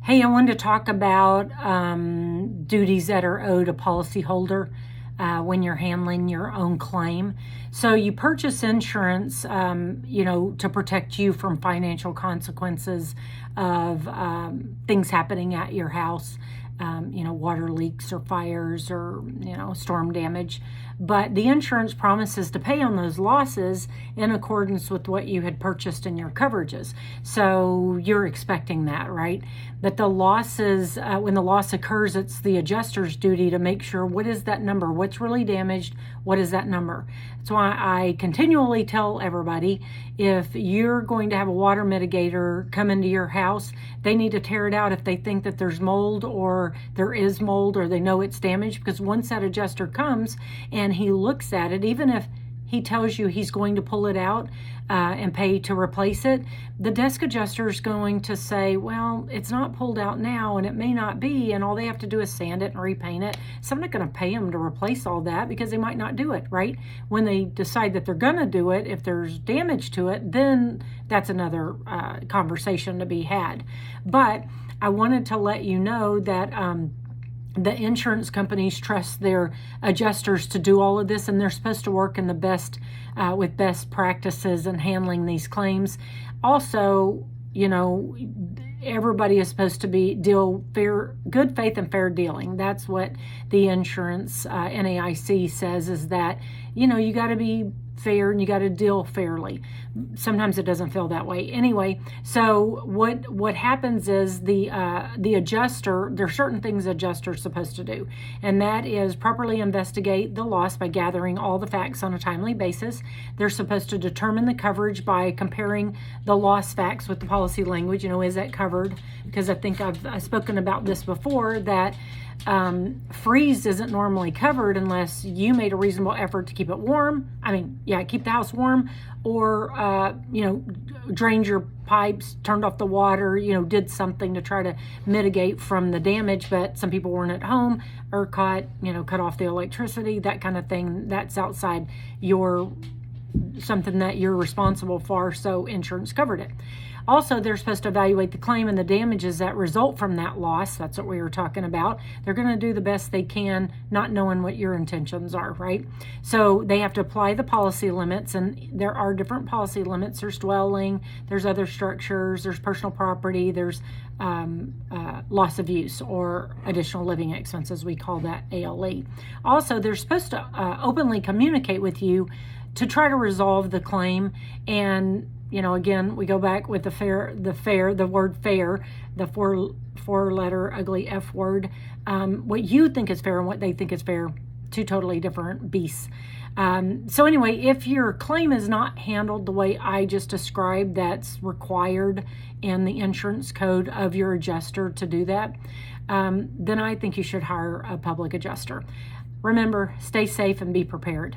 Hey, I wanted to talk about duties that are owed a policyholder when you're handling your own claim. So you purchase insurance, to protect you from financial consequences of things happening at your house. Water leaks or fires or, storm damage. But the insurance promises to pay on those losses in accordance with what you had purchased in your coverages. So you're expecting that, right? But the losses, when the loss occurs, it's the adjuster's duty to make sure what is that number, what's really damaged, what is that number. That's why I continually tell everybody, if you're going to have a water mitigator come into your house, they need to tear it out if they think that there's mold or there is mold or they know it's damaged, because once that adjuster comes and he looks at it, even if he tells you he's going to pull it out and pay to replace it, the desk adjuster is going to say, well, it's not pulled out now and it may not be, and all they have to do is sand it and repaint it. So I'm not going to pay them to replace all that because they might not do it, right? When they decide that they're going to do it, if there's damage to it, then that's another conversation to be had. But I wanted to let you know that the insurance companies trust their adjusters to do all of this, and they're supposed to work in the best with best practices in handling these claims. Also, everybody is supposed to deal fair, good faith and fair dealing. That's what the insurance NAIC says, is that you got to be fair and you got to deal fairly. Sometimes it doesn't feel that way. Anyway, so what happens is the adjuster, there are certain things the adjuster is supposed to do, and that is properly investigate the loss by gathering all the facts on a timely basis. They're supposed to determine the coverage by comparing the loss facts with the policy language. Is that covered? Because I think I've spoken about this before, that freeze isn't normally covered unless you made a reasonable effort to keep it warm. Keep the house warm, or drained your pipes, turned off the water, did something to try to mitigate from the damage. But some people weren't at home, or cut off the electricity, that kind of thing. That's outside something that you're responsible for, so insurance covered it. Also, they're supposed to evaluate the claim and the damages that result from that loss. That's what we were talking about. They're going to do the best they can, not knowing what your intentions are, right? So they have to apply the policy limits, and there are different policy limits. There's dwelling, there's other structures, there's personal property, there's loss of use or additional living expenses. We call that ALE. Also, they're supposed to openly communicate with you to try to resolve the claim. And again, we go back with the word fair, the four-letter ugly F word. What you think is fair and what they think is fair, two totally different beasts. So anyway, if your claim is not handled the way I just described, that's required in the insurance code of your adjuster to do that, then I think you should hire a public adjuster. Remember, stay safe and be prepared.